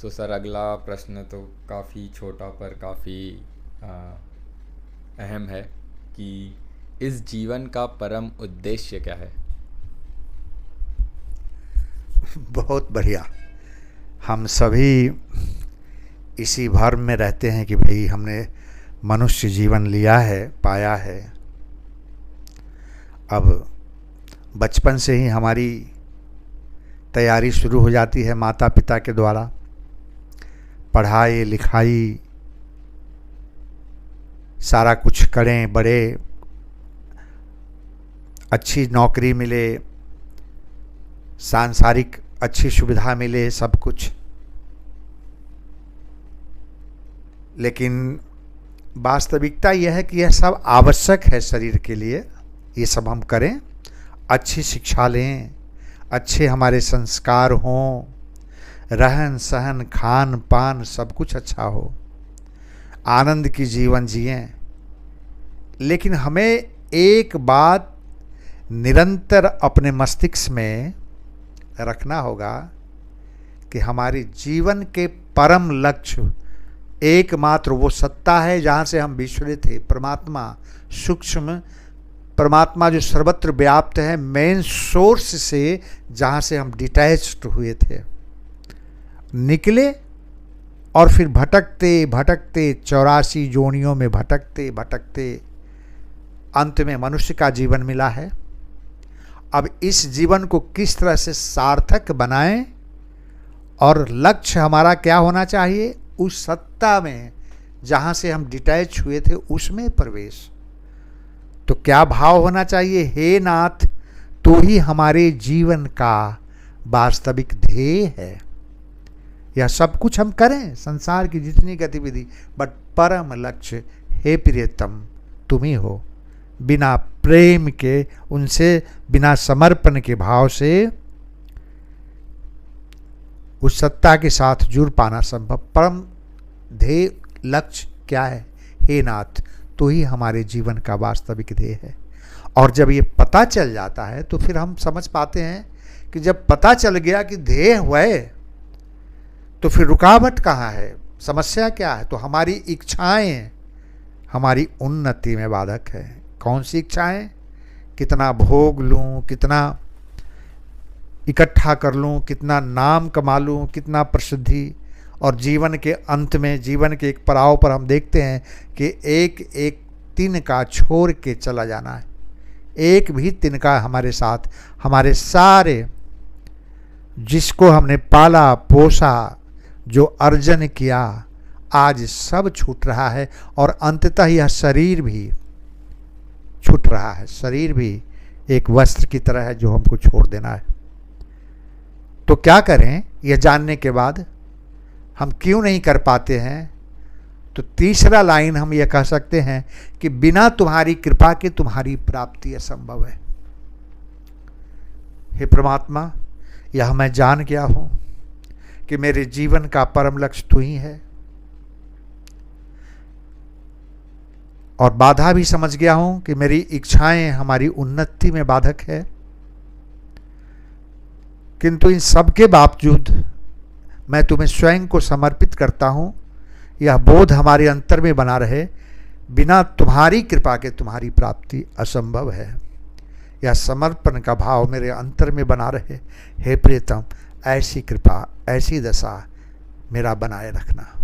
तो सर अगला प्रश्न तो काफ़ी छोटा पर काफ़ी अहम है कि इस जीवन का परम उद्देश्य क्या है। बहुत बढ़िया। हम सभी इसी भर्म में रहते हैं कि भाई हमने मनुष्य जीवन लिया है, पाया है। अब बचपन से ही हमारी तैयारी शुरू हो जाती है माता पिता के द्वारा। पढ़ाई लिखाई सारा कुछ करें, बड़े अच्छी नौकरी मिले, सांसारिक अच्छी सुविधा मिले, सब कुछ। लेकिन वास्तविकता यह है कि यह सब आवश्यक है शरीर के लिए। ये सब हम करें, अच्छी शिक्षा लें, अच्छे हमारे संस्कार हों, रहन सहन खान पान सब कुछ अच्छा हो, आनंद की जीवन जिएं। लेकिन हमें एक बात निरंतर अपने मस्तिष्क में रखना होगा कि हमारे जीवन के परम लक्ष्य एकमात्र वो सत्ता है जहाँ से हम विश्वरित थे, परमात्मा, सूक्ष्म परमात्मा जो सर्वत्र व्याप्त है, मेन सोर्स से जहाँ से हम डिटैच्ड हुए थे, निकले और फिर भटकते भटकते 84 जोनियों में भटकते भटकते अंत में मनुष्य का जीवन मिला है। अब इस जीवन को किस तरह से सार्थक बनाएं और लक्ष्य हमारा क्या होना चाहिए, उस सत्ता में जहाँ से हम डिटैच हुए थे उसमें प्रवेश। तो क्या भाव होना चाहिए, हे नाथ तू ही हमारे जीवन का वास्तविक ध्येय है। यह सब कुछ हम करें, संसार की जितनी गतिविधि, बट परम लक्ष्य हे प्रियतम तुम ही हो। बिना प्रेम के, उनसे बिना समर्पण के भाव से उस सत्ता के साथ जुड़ पाना संभव। परम ध्येय लक्ष्य क्या है, हे नाथ तो ही हमारे जीवन का वास्तविक ध्येय है। और जब ये पता चल जाता है तो फिर हम समझ पाते हैं कि जब पता चल गया कि ध्येय हुए तो फिर रुकावट कहाँ है, समस्या क्या है। तो हमारी इच्छाएं हमारी उन्नति में बाधक है। कौन सी इच्छाएं, कितना भोग लूं, कितना इकट्ठा कर लूं, कितना नाम कमा लूं, कितना प्रसिद्धि। और जीवन के अंत में, जीवन के एक पड़ाव पर हम देखते हैं कि एक एक तिनका छोड़ के चला जाना है। एक भी तिनका हमारे साथ, हमारे सारे जिसको हमने पाला पोसा, जो अर्जन किया, आज सब छूट रहा है। और अंततः यह शरीर भी छूट रहा है। शरीर भी एक वस्त्र की तरह है जो हमको छोड़ देना है। तो क्या करें, यह जानने के बाद हम क्यों नहीं कर पाते हैं। तो तीसरा लाइन हम यह कह सकते हैं कि बिना तुम्हारी कृपा के तुम्हारी प्राप्ति असंभव है। हे परमात्मा, यह मैं जान गया हूं कि मेरे जीवन का परम लक्ष्य तू ही है, और बाधा भी समझ गया हूं कि मेरी इच्छाएं हमारी उन्नति में बाधक है। किंतु इन सब के बावजूद मैं तुम्हें स्वयं को समर्पित करता हूं। यह बोध हमारे अंतर में बना रहे, बिना तुम्हारी कृपा के तुम्हारी प्राप्ति असंभव है। यह समर्पण का भाव मेरे अंतर में बना रहे। हे प्रियतम, ऐसी कृपा, ऐसी दशा मेरा बनाए रखना।